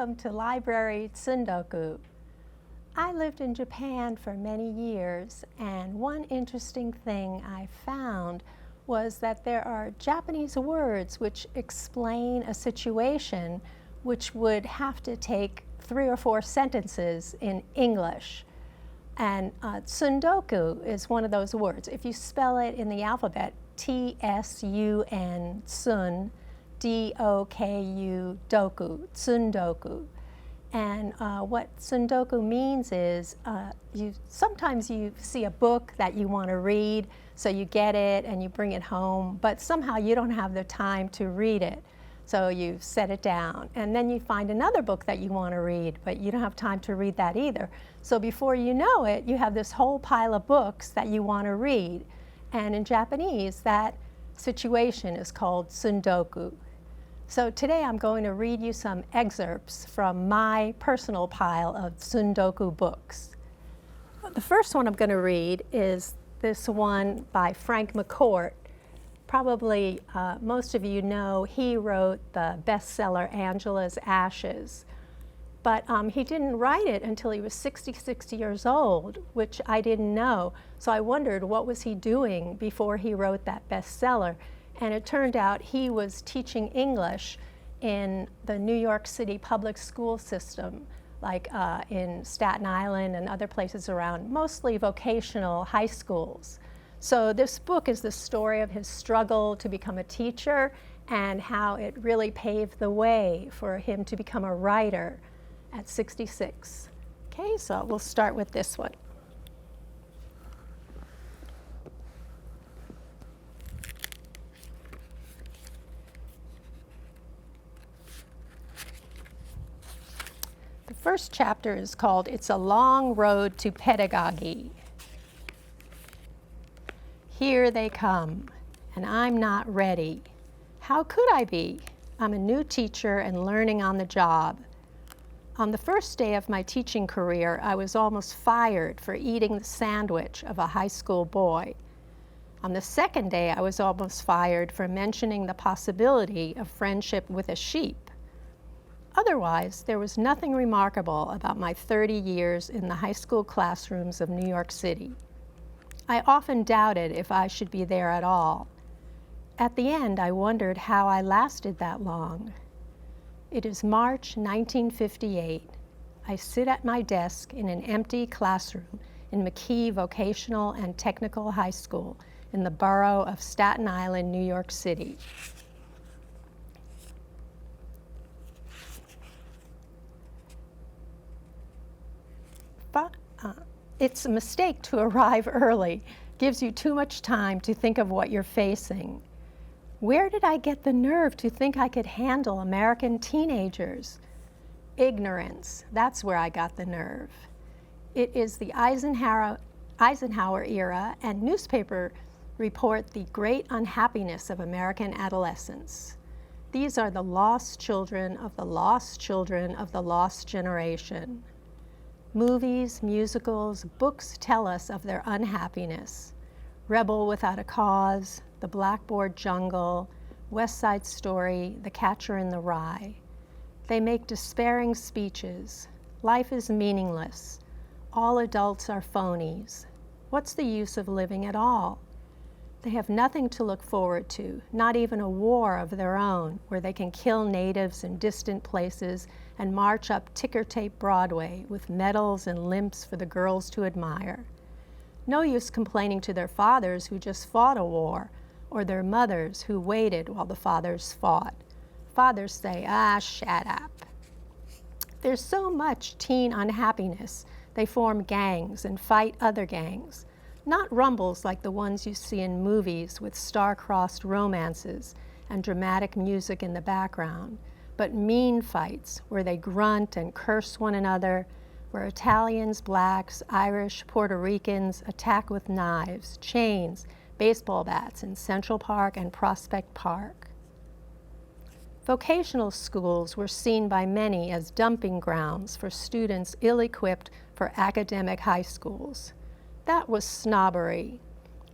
welcome to Library Tusndoku. I lived in Japan for many years, and one interesting thing I found was that there are Japanese words which explain a situation which would have to take 3 or 4 sentences in English. And Tusndoku is one of those words. If you spell it in the alphabet, T-S-U-N, tsun, D-O-K-U, doku, Tusndoku. And what Tusndoku means is sometimes you see a book that you want to read, so you get it and you bring it home, but somehow you don't have the time to read it. So you set it down, and then you find another book that you want to read, but you don't have time to read that either. So before you know it, you have this whole pile of books that you want to read. And in Japanese, that situation is called Tusndoku. So today I'm going to read you some excerpts from my personal pile of Tusndoku books. The first one I'm going to read is this one by Frank McCourt. Probably most of you know he wrote the bestseller Angela's Ashes, but he didn't write it until he was 66 years old, which I didn't know. So I wondered, what was he doing before he wrote that bestseller? And it turned out he was teaching English in the New York City public school system, like in Staten Island and other places around, mostly vocational high schools. So this book is the story of his struggle to become a teacher and how it really paved the way for him to become a writer at 66. Okay, so we'll start with this one. The first chapter is called It's a Long Road to Pedagogy. Here they come, and I'm not ready. How could I be? I'm a new teacher and learning on the job. On the first day of my teaching career, I was almost fired for eating the sandwich of a high school boy. On the second day, I was almost fired for mentioning the possibility of friendship with a sheep. Otherwise, there was nothing remarkable about my 30 years in the high school classrooms of New York City. I often doubted if I should be there at all. At the end, I wondered how I lasted that long. It is March 1958. I sit at my desk in an empty classroom in McKee Vocational and Technical High School in the borough of Staten Island, New York City. It's a mistake to arrive early. Gives you too much time to think of what you're facing. Where did I get the nerve to think I could handle American teenagers? Ignorance, that's where I got the nerve. It is the Eisenhower era, and newspapers report the great unhappiness of American adolescents. These are the lost children of the lost children of the lost generation. Movies, musicals, books tell us of their unhappiness. Rebel Without a Cause, The Blackboard Jungle, West Side Story, The Catcher in the Rye. They make despairing speeches. Life is meaningless. All adults are phonies. What's the use of living at all? They have nothing to look forward to, not even a war of their own, where they can kill natives in distant places and march up ticker-tape Broadway with medals and limps for the girls to admire. No use complaining to their fathers who just fought a war, or their mothers who waited while the fathers fought. Fathers say, shut up. There's so much teen unhappiness, they form gangs and fight other gangs. Not rumbles like the ones you see in movies with star-crossed romances and dramatic music in the background, but mean fights where they grunt and curse one another, where Italians, blacks, Irish, Puerto Ricans attack with knives, chains, baseball bats in Central Park and Prospect Park. Vocational schools were seen by many as dumping grounds for students ill-equipped for academic high schools. That was snobbery.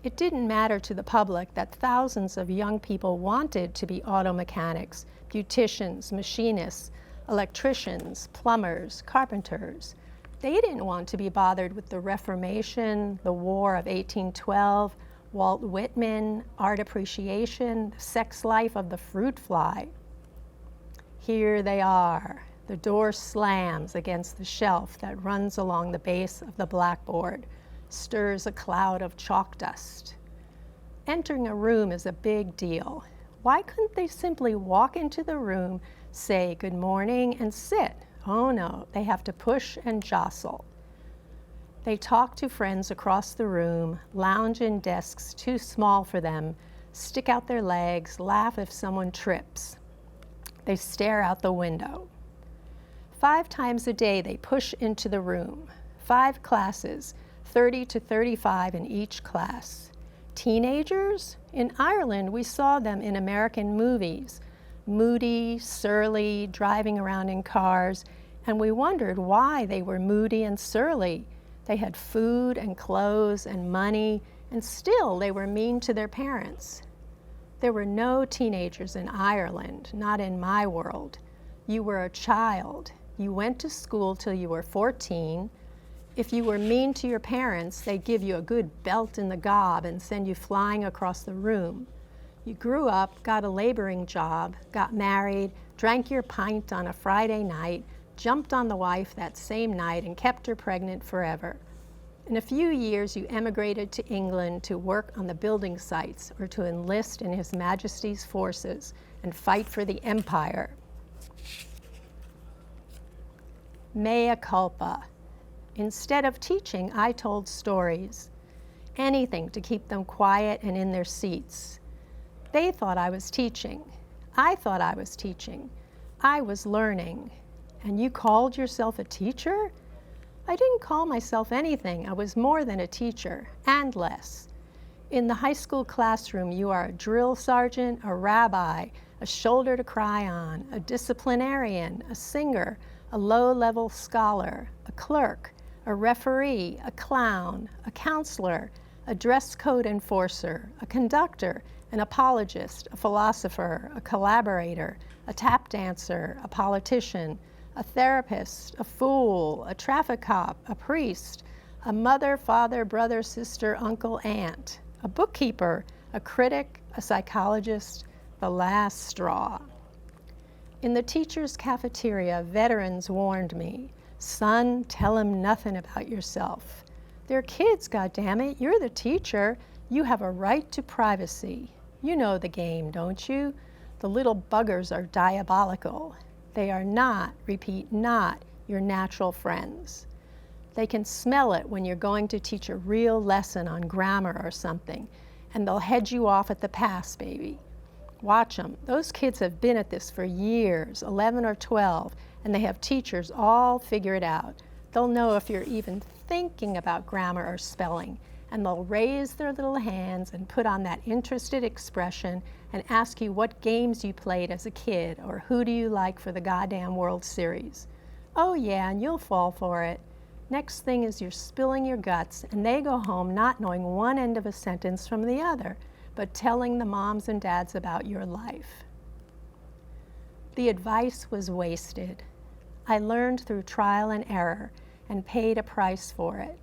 It didn't matter to the public that thousands of young people wanted to be auto mechanics, beauticians, machinists, electricians, plumbers, carpenters. They didn't want to be bothered with the Reformation, the War of 1812, Walt Whitman, art appreciation, the sex life of the fruit fly. Here they are. The door slams against the shelf that runs along the base of the blackboard, stirs a cloud of chalk dust. Entering a room is a big deal. Why couldn't they simply walk into the room, say good morning, and sit? Oh no, they have to push and jostle. They talk to friends across the room, lounge in desks too small for them, stick out their legs, laugh if someone trips. They stare out the window. 5 times a day they push into the room. 5 classes, 30 to 35 in each class. Teenagers? In Ireland, we saw them in American movies. Moody, surly, driving around in cars, and we wondered why they were moody and surly. They had food and clothes and money, and still they were mean to their parents. There were no teenagers in Ireland, not in my world. You were a child. You went to school till you were 14. If you were mean to your parents, they'd give you a good belt in the gob and send you flying across the room. You grew up, got a laboring job, got married, drank your pint on a Friday night, jumped on the wife that same night and kept her pregnant forever. In a few years, you emigrated to England to work on the building sites or to enlist in His Majesty's forces and fight for the empire. Mea culpa. Instead of teaching, I told stories. Anything to keep them quiet and in their seats. They thought I was teaching. I thought I was teaching. I was learning. And you called yourself a teacher? I didn't call myself anything. I was more than a teacher, and less. In the high school classroom, you are a drill sergeant, a rabbi, a shoulder to cry on, a disciplinarian, a singer, a low-level scholar, a clerk, a referee, a clown, a counselor, a dress code enforcer, a conductor, an apologist, a philosopher, a collaborator, a tap dancer, a politician, a therapist, a fool, a traffic cop, a priest, a mother, father, brother, sister, uncle, aunt, a bookkeeper, a critic, a psychologist, the last straw. In the teacher's cafeteria, veterans warned me, "Son, tell him nothing about yourself. They're kids, goddammit. You're the teacher. You have a right to privacy. You know the game, don't you? The little buggers are diabolical. They are not, repeat, not your natural friends. They can smell it when you're going to teach a real lesson on grammar or something, and they'll head you off at the pass, baby. Watch them. Those kids have been at this for years, 11 or 12, and they have teachers all figure it out. They'll know if you're even thinking about grammar or spelling, and they'll raise their little hands and put on that interested expression and ask you what games you played as a kid or who do you like for the goddamn World Series. Oh yeah, and you'll fall for it. Next thing is you're spilling your guts and they go home not knowing one end of a sentence from the other, but telling the moms and dads about your life. The advice was wasted. I learned through trial and error and paid a price for it.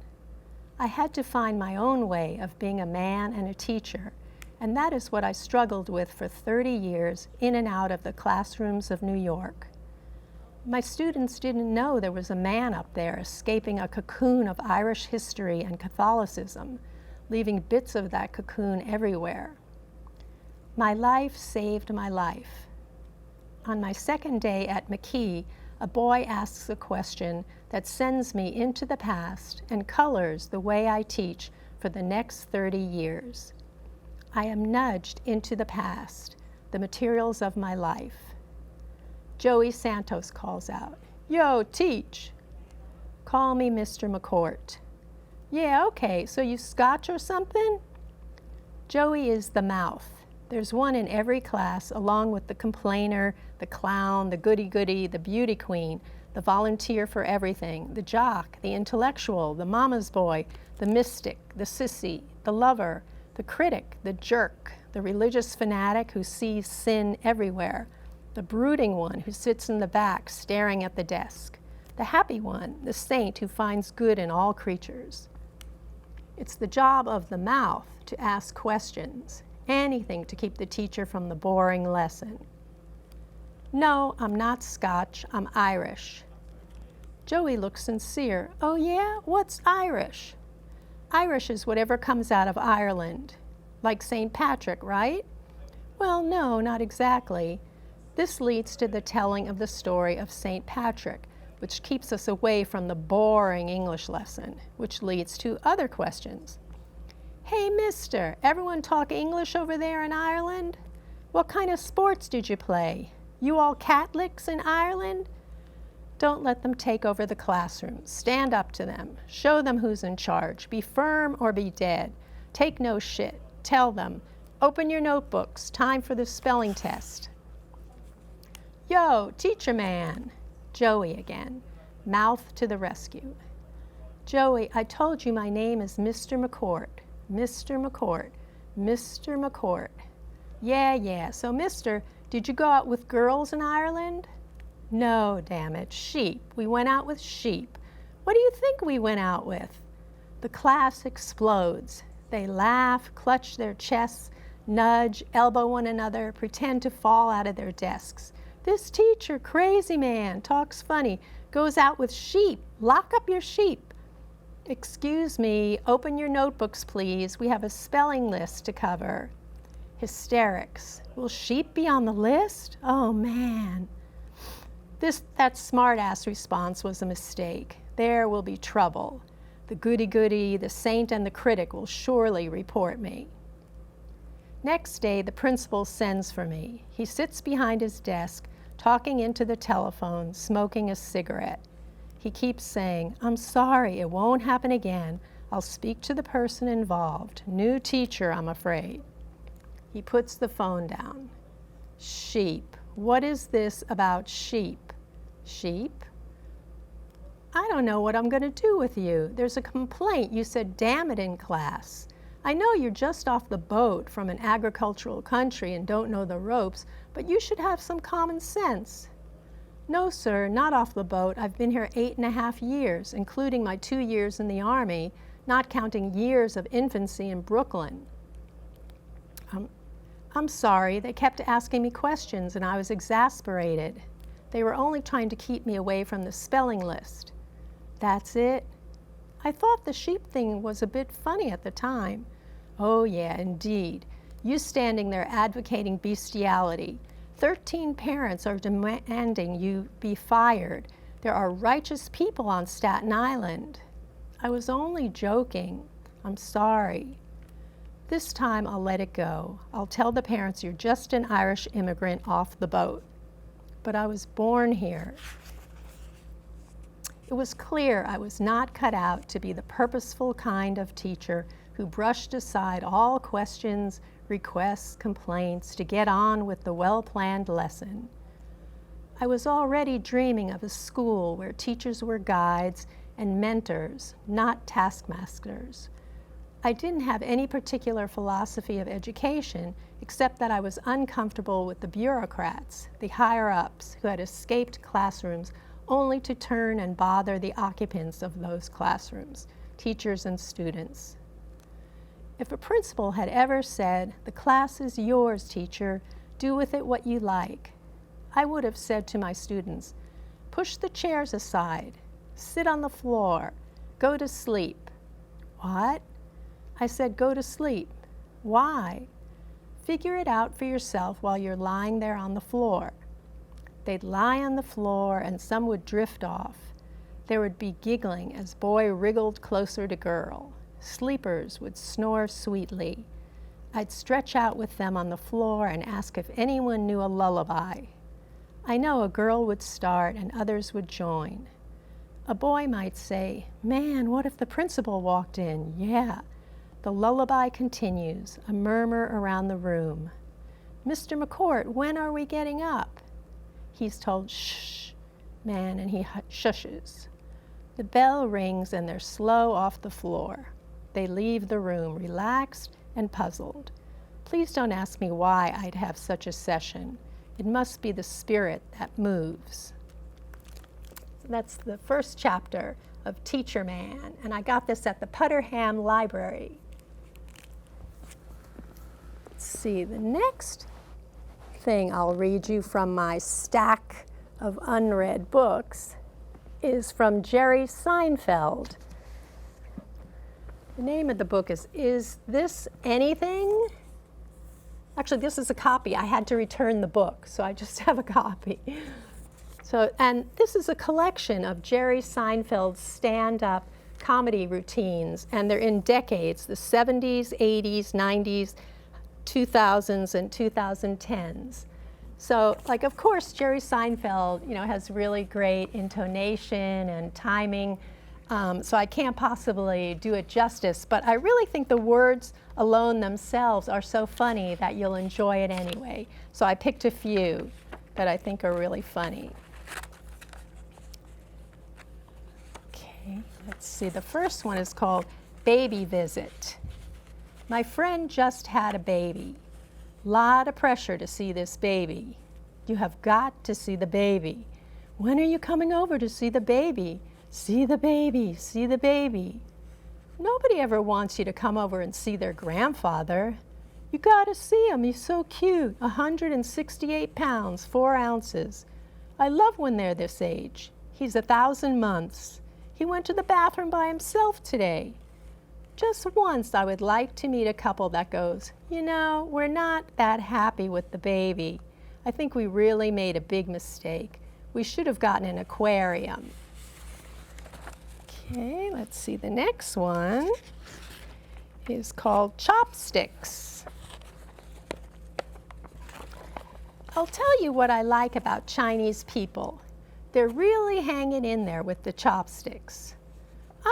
I had to find my own way of being a man and a teacher, and that is what I struggled with for 30 years in and out of the classrooms of New York. My students didn't know there was a man up there escaping a cocoon of Irish history and Catholicism, leaving bits of that cocoon everywhere. My life saved my life. On my second day at McKee, a boy asks a question that sends me into the past and colors the way I teach for the next 30 years. I am nudged into the past, the materials of my life. Joey Santos calls out, "Yo, teach." "Call me Mr. McCourt." "Yeah, okay, so you Scotch or something?" Joey is the mouth. There's one in every class, along with the complainer, the clown, the goody-goody, the beauty queen, the volunteer for everything, the jock, the intellectual, the mama's boy, the mystic, the sissy, the lover, the critic, the jerk, the religious fanatic who sees sin everywhere, The brooding one who sits in the back staring at the desk. The happy one, the saint who finds good in all creatures. It's the job of the mouth to ask questions, anything to keep the teacher from the boring lesson. No, I'm not Scotch, I'm Irish. Joey looks sincere. Oh yeah? What's Irish? Irish is whatever comes out of Ireland. Like St. Patrick, right? Well, no, not exactly. This leads to the telling of the story of St. Patrick, which keeps us away from the boring English lesson, which leads to other questions. Hey, mister, everyone talk English over there in Ireland? What kind of sports did you play? You all Catholics in Ireland? Don't let them take over the classroom. Stand up to them. Show them who's in charge. Be firm or be dead. Take no shit. Tell them, open your notebooks. Time for the spelling test. Yo, teacher man. Joey again. Mouth to the rescue. Joey, I told you my name is Mr. McCourt. Mr. McCourt. Mr. McCourt. Yeah. So, mister, did you go out with girls in Ireland? No, damn it, sheep. We went out with sheep. What do you think we went out with? The class explodes. They laugh, clutch their chests, nudge, elbow one another, pretend to fall out of their desks. This teacher, crazy man, talks funny, goes out with sheep. Lock up your sheep. Excuse me, open your notebooks, please. We have a spelling list to cover. Hysterics. Will sheep be on the list? Oh, man. That smart-ass response was a mistake. There will be trouble. The goody-goody, the saint, and the critic will surely report me. Next day, the principal sends for me. He sits behind his desk, talking into the telephone, smoking a cigarette. He keeps saying, I'm sorry, it won't happen again. I'll speak to the person involved. New teacher, I'm afraid. He puts the phone down. Sheep. What is this about sheep? Sheep? I don't know what I'm going to do with you. There's a complaint. You said, damn it, in class. I know you're just off the boat from an agricultural country and don't know the ropes, but you should have some common sense. No, sir, not off the boat. I've been here 8.5 years, including my 2 years in the Army, not counting years of infancy in Brooklyn. I'm sorry, they kept asking me questions and I was exasperated. They were only trying to keep me away from the spelling list. That's it? I thought the sheep thing was a bit funny at the time. Oh yeah, indeed. You standing there advocating bestiality. 13 parents are demanding you be fired. There are righteous people on Staten Island. I was only joking. I'm sorry. This time I'll let it go. I'll tell the parents you're just an Irish immigrant off the boat. But I was born here. It was clear I was not cut out to be the purposeful kind of teacher who brushed aside all questions, requests, complaints to get on with the well-planned lesson. I was already dreaming of a school where teachers were guides and mentors, not taskmasters. I didn't have any particular philosophy of education, except that I was uncomfortable with the bureaucrats, the higher-ups, who had escaped classrooms only to turn and bother the occupants of those classrooms, teachers and students. If a principal had ever said, "The class is yours, teacher, do with it what you like," I would have said to my students, "Push the chairs aside, sit on the floor, go to sleep." What? I said, go to sleep. Why? Figure it out for yourself while you're lying there on the floor. They'd lie on the floor and some would drift off. There would be giggling as boy wriggled closer to girl. Sleepers would snore sweetly. I'd stretch out with them on the floor and ask if anyone knew a lullaby. I know a girl would start and others would join. A boy might say, "Man, what if the principal walked in?" Yeah. The lullaby continues, a murmur around the room. "Mr. McCourt, when are we getting up?" He's told, "Shh, man," and he shushes. The bell rings and they're slow off the floor. They leave the room, relaxed and puzzled. Please don't ask me why I'd have such a session. It must be the spirit that moves. That's the first chapter of Teacher Man, and I got this at the Putterham Library. Let's see, the next thing I'll read you from my stack of unread books is from Jerry Seinfeld. The name of the book is This Anything? Actually, this is a copy. I had to return the book, so I just have a copy. So, and this is a collection of Jerry Seinfeld's stand-up comedy routines, and they're in decades, the 70s, 80s, 90s, 2000s, and 2010s. So, like, of course, Jerry Seinfeld, has really great intonation and timing, so I can't possibly do it justice, but I really think the words alone themselves are so funny that you'll enjoy it anyway. So I picked a few that I think are really funny. Okay, let's see. The first one is called Baby Visit. My friend just had a baby. Lot of pressure to see this baby. You have got to see the baby. When are you coming over to see the baby? See the baby, see the baby. Nobody ever wants you to come over and see their grandfather. You gotta see him, he's so cute. 168 pounds, 4 ounces. I love when they're this age. He's 1,000 months. He went to the bathroom by himself today. Just once I would like to meet a couple that goes, we're not that happy with the baby. I think we really made a big mistake. We should have gotten an aquarium. Okay, let's see. The next one is called Chopsticks. I'll tell you what I like about Chinese people. They're really hanging in there with the chopsticks.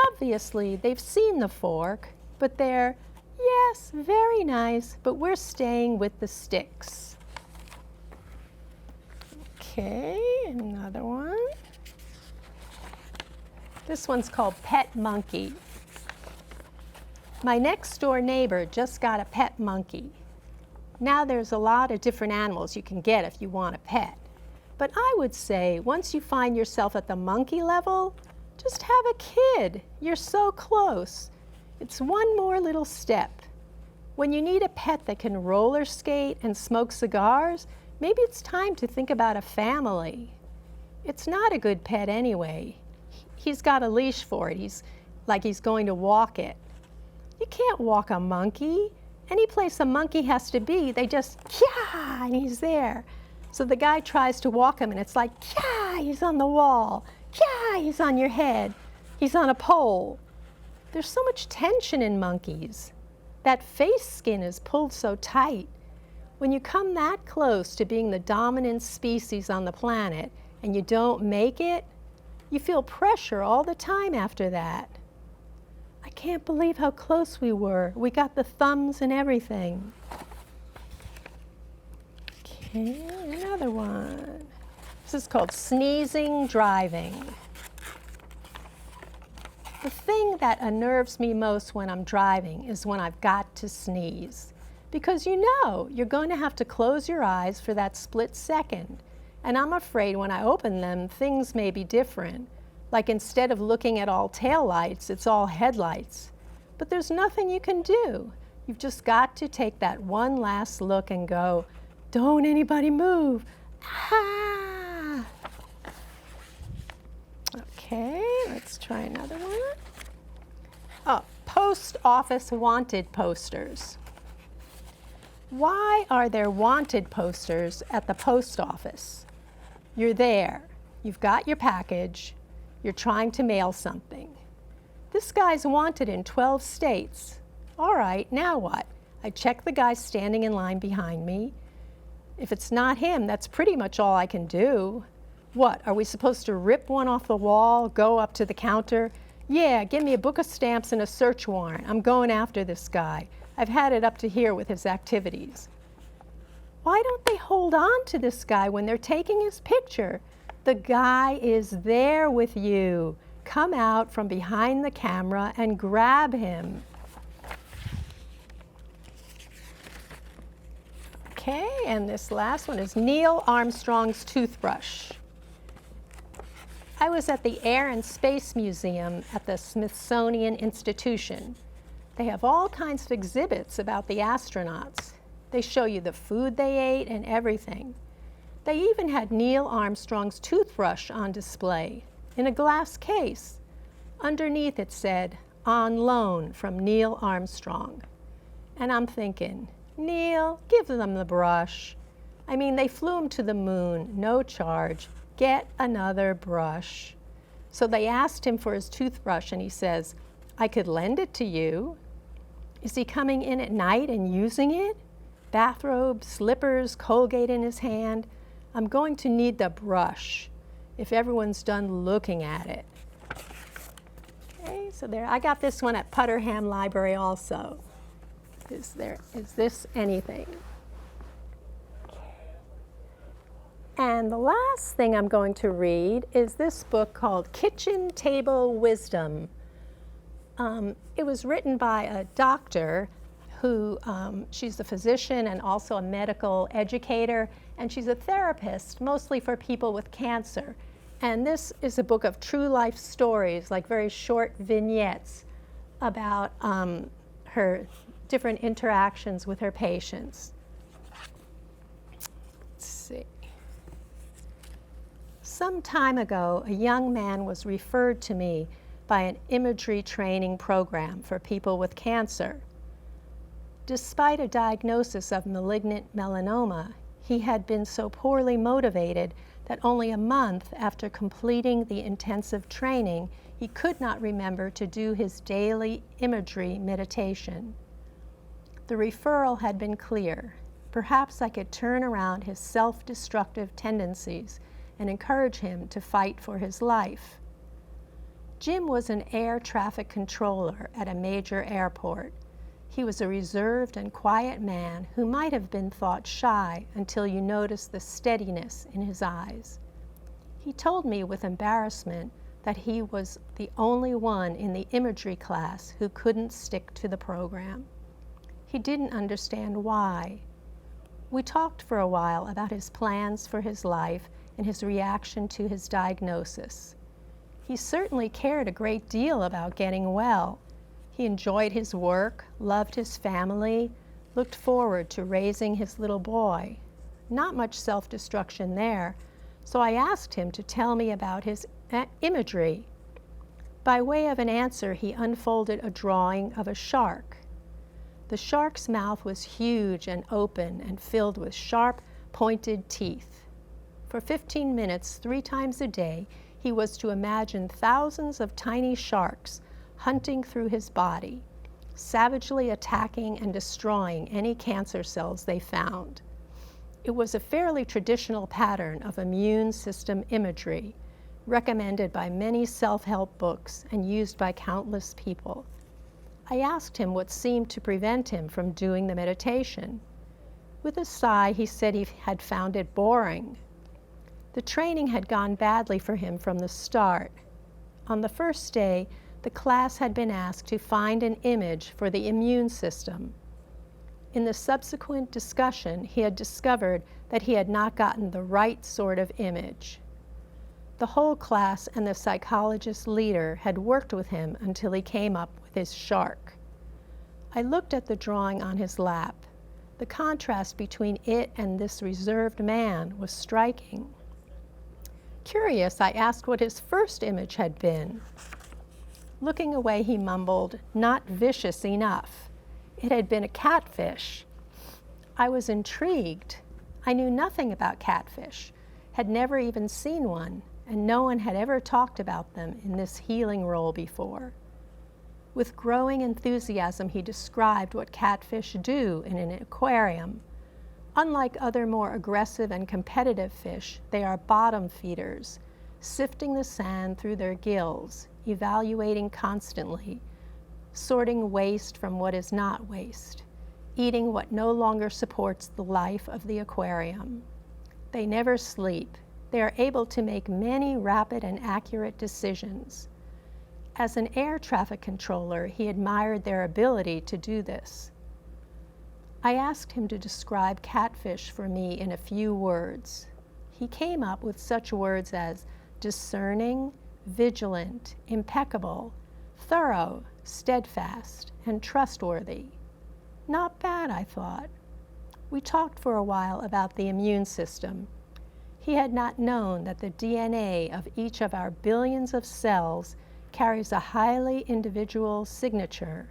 Obviously, they've seen the fork, but they're, yes, very nice, but we're staying with the sticks. Okay, another one. This one's called Pet Monkey. My next door neighbor just got a pet monkey. Now there's a lot of different animals you can get if you want a pet. But I would say once you find yourself at the monkey level, just have a kid. You're so close. It's one more little step. When you need a pet that can roller skate and smoke cigars, maybe it's time to think about a family. It's not a good pet anyway. He's got a leash for it. He's going to walk it. You can't walk a monkey. Any place a monkey has to be, they just, yeah, and he's there. So the guy tries to walk him, and it's like, yeah, he's on the wall. Yeah, he's on your head. He's on a pole. There's so much tension in monkeys. That face skin is pulled so tight. When you come that close to being the dominant species on the planet and you don't make it, you feel pressure all the time after that. I can't believe how close we were. We got the thumbs and everything. Okay, another one. This is called Sneezing Driving. The thing that unnerves me most when I'm driving is when I've got to sneeze. Because you're going to have to close your eyes for that split second. And I'm afraid when I open them, things may be different. Like instead of looking at all taillights, it's all headlights. But there's nothing you can do. You've just got to take that one last look and go, don't anybody move. Ah! Okay, let's try another one. Oh, post office wanted posters. Why are there wanted posters at the post office? You're there, you've got your package, you're trying to mail something. This guy's wanted in 12 states. All right, now what? I check the guy standing in line behind me. If it's not him, that's pretty much all I can do. What, are we supposed to rip one off the wall, go up to the counter? Yeah, give me a book of stamps and a search warrant. I'm going after this guy. I've had it up to here with his activities. Why don't they hold on to this guy when they're taking his picture? The guy is there with you. Come out from behind the camera and grab him. Okay, and this last one is Neil Armstrong's toothbrush. I was at the Air and Space Museum at the Smithsonian Institution. They have all kinds of exhibits about the astronauts. They show you the food they ate and everything. They even had Neil Armstrong's toothbrush on display in a glass case. Underneath it said, "On loan from Neil Armstrong." And I'm thinking, Neil, give them the brush. I mean, they flew him to the moon, no charge. Get another brush. So they asked him for his toothbrush, and he says, "I could lend it to you." Is he coming in at night and using it? Bathrobe, slippers, Colgate in his hand. I'm going to need the brush if everyone's done looking at it. Okay, so there, I got this one at Putterham Library also. Is this anything? And the last thing I'm going to read is this book called Kitchen Table Wisdom. It was written by a doctor who, she's a physician and also a medical educator, and she's a therapist, mostly for people with cancer. And this is a book of true life stories, like very short vignettes about her different interactions with her patients. Let's see. Some time ago, a young man was referred to me by an imagery training program for people with cancer. Despite a diagnosis of malignant melanoma, he had been so poorly motivated that only a month after completing the intensive training, he could not remember to do his daily imagery meditation. The referral had been clear. Perhaps I could turn around his self-destructive tendencies and encourage him to fight for his life. Jim was an air traffic controller at a major airport. He was a reserved and quiet man who might have been thought shy until you noticed the steadiness in his eyes. He told me with embarrassment that he was the only one in the imagery class who couldn't stick to the program. He didn't understand why. We talked for a while about his plans for his life and his reaction to his diagnosis. He certainly cared a great deal about getting well. He enjoyed his work, loved his family, looked forward to raising his little boy. Not much self-destruction there, so I asked him to tell me about his imagery. By way of an answer, he unfolded a drawing of a shark. The shark's mouth was huge and open and filled with sharp, pointed teeth. For 15 minutes, 3 times a day, he was to imagine thousands of tiny sharks hunting through his body, savagely attacking and destroying any cancer cells they found. It was a fairly traditional pattern of immune system imagery, recommended by many self-help books and used by countless people. I asked him what seemed to prevent him from doing the meditation. With a sigh, he said he had found it boring. The training had gone badly for him from the start. On the first day, the class had been asked to find an image for the immune system. In the subsequent discussion, he had discovered that he had not gotten the right sort of image. The whole class and the psychologist leader had worked with him until he came up with his shark. I looked at the drawing on his lap. The contrast between it and this reserved man was striking. Curious, I asked what his first image had been. Looking away, he mumbled, "Not vicious enough." It had been a catfish. I was intrigued. I knew nothing about catfish, had never even seen one, and no one had ever talked about them in this healing role before. With growing enthusiasm, he described what catfish do in an aquarium. Unlike other more aggressive and competitive fish, they are bottom feeders, sifting the sand through their gills, evaluating constantly, sorting waste from what is not waste, eating what no longer supports the life of the aquarium. They never sleep. They are able to make many rapid and accurate decisions. As an air traffic controller, he admired their ability to do this. I asked him to describe catfish for me in a few words. He came up with such words as discerning, vigilant, impeccable, thorough, steadfast, and trustworthy. Not bad, I thought. We talked for a while about the immune system. He had not known that the DNA of each of our billions of cells carries a highly individual signature,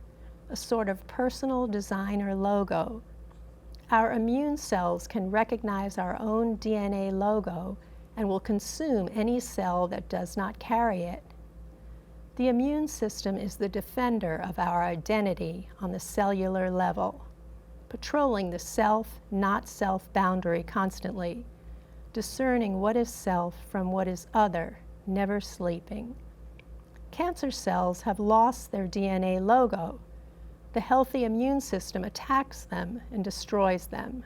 a sort of personal designer logo. Our immune cells can recognize our own DNA logo and will consume any cell that does not carry it. The immune system is the defender of our identity on the cellular level, patrolling the self, not self boundary constantly, discerning what is self from what is other, never sleeping. Cancer cells have lost their DNA logo. The healthy immune system attacks them and destroys them.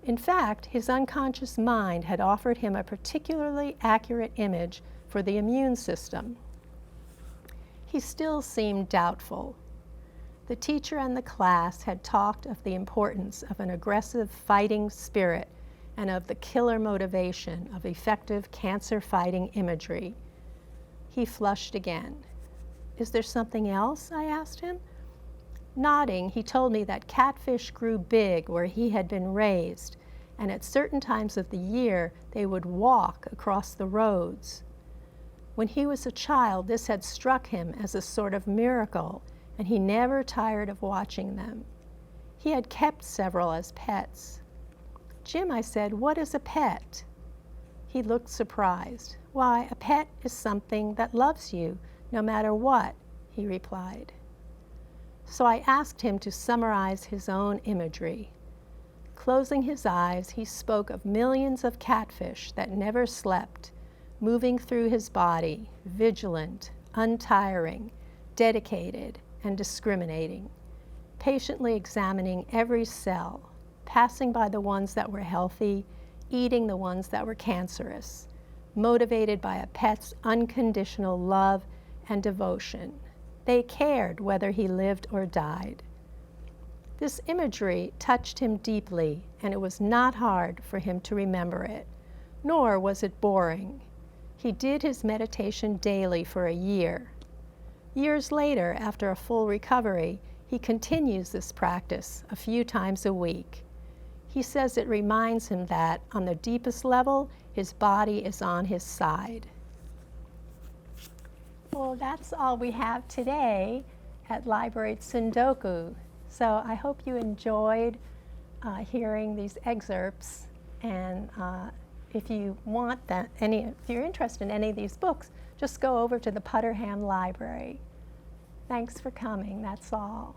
In fact, his unconscious mind had offered him a particularly accurate image for the immune system. He still seemed doubtful. The teacher and the class had talked of the importance of an aggressive fighting spirit and of the killer motivation of effective cancer-fighting imagery. He flushed again. "Is there something else?" I asked him. Nodding, he told me that catfish grew big where he had been raised, and at certain times of the year they would walk across the roads. When he was a child, this had struck him as a sort of miracle, and he never tired of watching them. He had kept several as pets. "Jim," I said, "what is a pet?" He looked surprised. "Why, a pet is something that loves you, no matter what," he replied. So I asked him to summarize his own imagery. Closing his eyes, he spoke of millions of catfish that never slept, moving through his body, vigilant, untiring, dedicated, and discriminating, patiently examining every cell, passing by the ones that were healthy, eating the ones that were cancerous, motivated by a pet's unconditional love and devotion. They cared whether he lived or died. This imagery touched him deeply, and it was not hard for him to remember it, nor was it boring. He did his meditation daily for a year. Years later, after a full recovery, he continues this practice a few times a week. He says it reminds him that, on the deepest level, his body is on his side. Well, that's all we have today at Library Tusndoku. So I hope you enjoyed hearing these excerpts, and if you want that, if you're interested in any of these books, just go over to the Putterham Library. Thanks for coming, that's all.